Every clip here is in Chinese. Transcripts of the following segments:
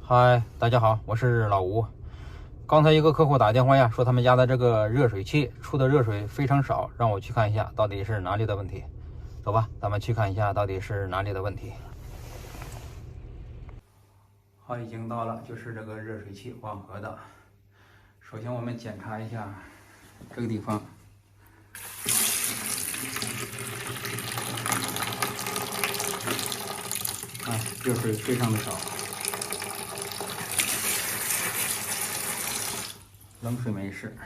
嗨，大家好，我是老吴。刚才一个客户打电话呀，说他们家的这个热水器出的热水非常少，让我去看一下到底是哪里的问题。走吧，咱们去看一下到底是哪里的问题。好，已经到了，就是这个热水器网盒的。首先我们检查一下这个地方。热水非常的少，冷水没事。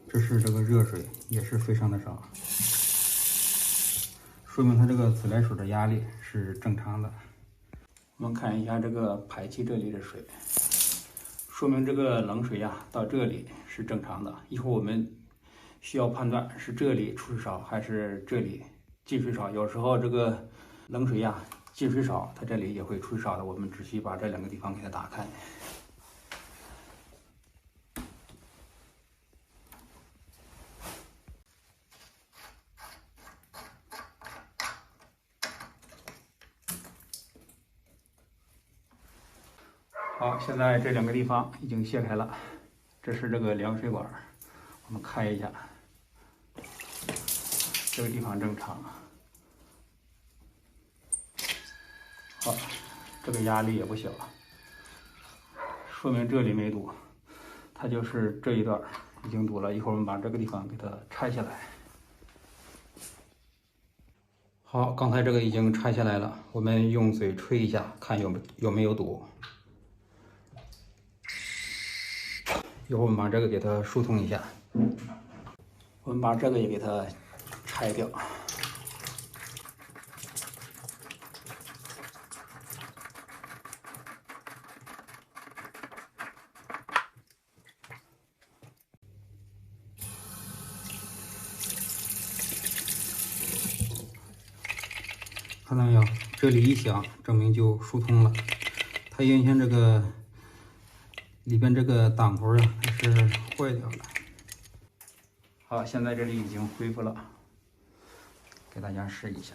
这是这个热水也是非常的少，说明它这个自来水的压力是正常的。我们看一下这个排气这里的水，说明这个冷水呀到这里是正常的。一会儿我们需要判断是这里出水少还是这里进水少。有时候这个冷水呀进水少，它这里也会出水少的。我们只需把这两个地方给它打开。好，现在这两个地方已经卸开了，这是这个凉水管，我们开一下，这个地方正常。好，这个压力也不小，说明这里没堵，它就是这一段已经堵了。一会儿我们把这个地方给它拆下来。好，刚才这个已经拆下来了，我们用嘴吹一下，看有没有堵。一会儿我们把这个给它疏通一下，我们把这个也给它拆掉。看到没有？这里一响，证明就疏通了。它原先这个里边这个档头呀，它是坏掉了。好，现在这里已经恢复了，给大家试一下。